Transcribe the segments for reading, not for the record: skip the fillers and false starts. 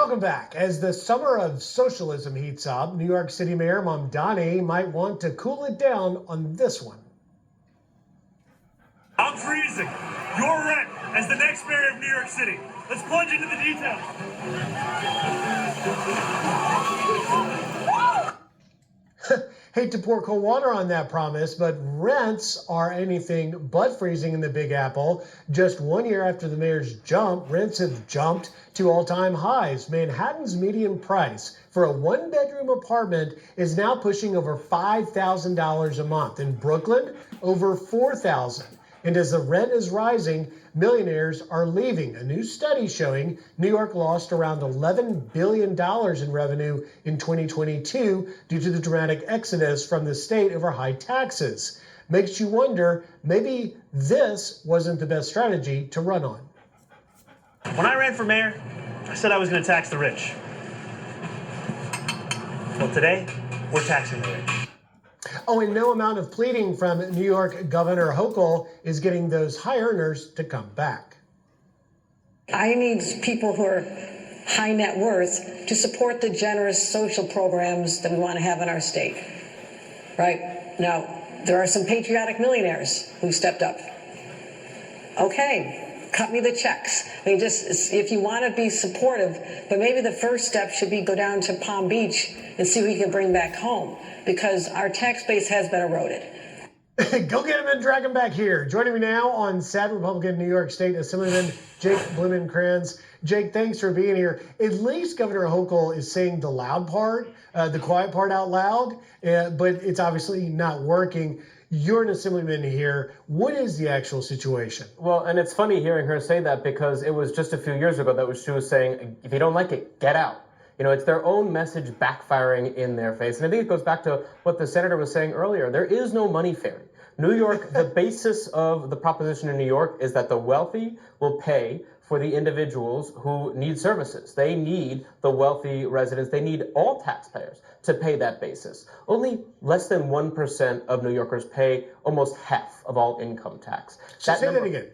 Welcome back. As the summer of socialism heats up, New York City Mayor Mamdani might want to cool it down on this one. I'm freezing your rent as the next mayor of New York City. Let's plunge into the details. Hate to pour cold water on that promise, but rents are anything but freezing in the Big Apple. Just 1 year after the mayor's jump, rents have jumped to all-time highs. Manhattan's median price for a one-bedroom apartment is now pushing over $5,000 a month. In Brooklyn, over $4,000. And as the rent is rising, millionaires are leaving. A new study showing New York lost around $11 billion in revenue in 2022 due to the dramatic exodus from the state over high taxes. Makes you wonder, maybe this wasn't the best strategy to run on. When I ran for mayor, I said I was going to tax the rich. Well, today, we're taxing the rich. Oh, and no amount of pleading from New York Governor Hochul is getting those high earners to come back. I need people who are high net worth to support the generous social programs that we want to have in our state. Right? Now, there are some patriotic millionaires who stepped up. Okay, cut me the checks. I mean, just if you want to be supportive, but maybe the first step should be go down to Palm Beach and see who you can bring back home, because our tax base has been eroded. Go get him and drag him back here. Joining me now on Sad Republican New York State Assemblyman Jake Blumenkranz. Jake, thanks for being here. At least Governor Hochul is saying the loud part, the quiet part out loud, but it's obviously not working. You're an assemblyman here. What is the actual situation? Well, and it's funny hearing her say that, because it was just a few years ago that she was saying, if you don't like it, get out. You know, it's their own message backfiring in their face. And I think it goes back to what the senator was saying earlier. There is no money fairy. New York, the basis of the proposition in New York is that the wealthy will pay for the individuals who need services. They need the wealthy residents. They need all taxpayers to pay that basis. Only less than 1% of New Yorkers pay almost half of all income tax. So say that again.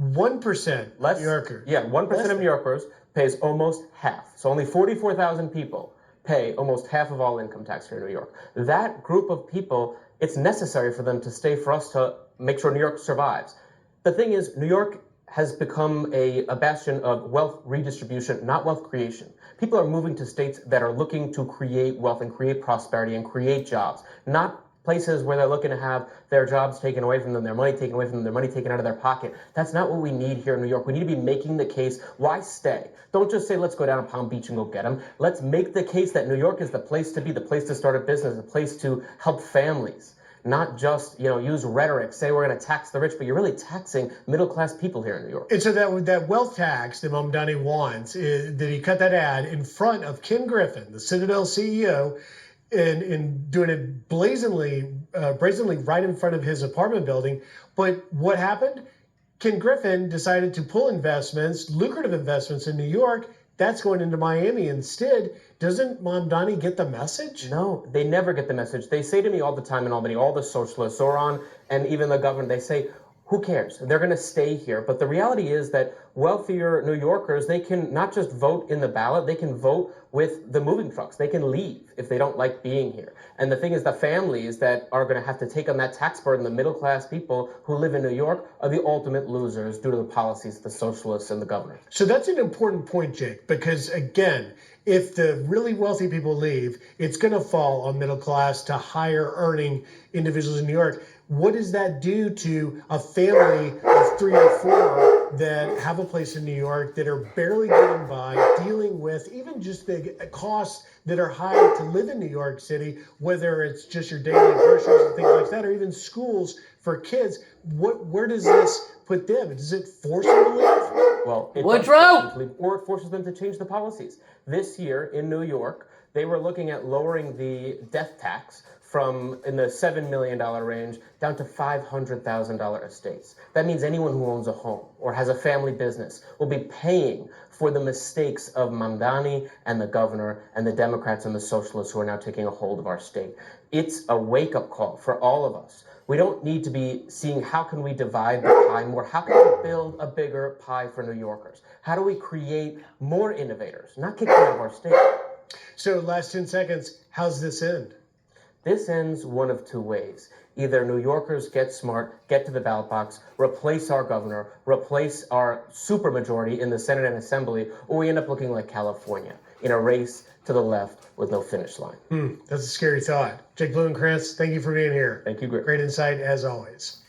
1% Less, New Yorkers. Yeah, 1% of New Yorkers pays almost half. So only 44,000 people pay almost half of all income tax here in New York. That group of people, it's necessary for them to stay for us to make sure New York survives. The thing is, New York has become a bastion of wealth redistribution, not wealth creation. People are moving to states that are looking to create wealth and create prosperity and create jobs, not places where they're looking to have their jobs taken away from them, their money taken away from them, their money taken out of their pocket. That's not what we need here in New York. We need to be making the case. Why stay? Don't just say, let's go down to Palm Beach and go get them. Let's make the case that New York is the place to be, the place to start a business, the place to help families. Not just, use rhetoric, say we're going to tax the rich, but you're really taxing middle-class people here in New York. And so that wealth tax that Mamdani wants, that he cut that ad in front of Ken Griffin, the Citadel CEO, and doing it brazenly right in front of his apartment building. But what happened? Ken Griffin decided to pull investments, lucrative investments in New York. That's going into Miami instead. Doesn't Mamdani get the message? No, they never get the message. They say to me all the time in Albany, all the socialists, Zoran, and even the governor, they say, who cares? They're going to stay here. But the reality is that wealthier New Yorkers, they can not just vote in the ballot, they can vote with the moving trucks. They can leave if they don't like being here. And the thing is, the families that are going to have to take on that tax burden, the middle-class people who live in New York, are the ultimate losers due to the policies of the socialists and the governor. So that's an important point, Jake, because, again, if the really wealthy people leave, it's going to fall on middle-class to higher-earning individuals in New York. What does that do to a family of 3 or 4 that have a place in New York that are barely getting by, dealing with even just the costs that are high to live in New York City, whether it's just your daily groceries and things like that, or even schools for kids? Where does this put them? Does it force them to leave? Well, or it forces them to change the policies. This year in New York, they were looking at lowering the death tax from in the $7 million range down to $500,000 estates. That means anyone who owns a home or has a family business will be paying for the mistakes of Mamdani and the governor and the Democrats and the socialists who are now taking a hold of our state. It's a wake-up call for all of us We don't need to be seeing how can we divide the pie more? How can we build a bigger pie for New Yorkers? How do we create more innovators, not kick them out of our state? So last 10 seconds, how's this end? This ends one of two ways. Either New Yorkers get smart, get to the ballot box, replace our governor, replace our supermajority in the Senate and Assembly, or we end up looking like California in a race to the left with no finish line. That's a scary thought. Jake Blumenkrantz, thank you for being here. Thank you, Greg. Great insight as always.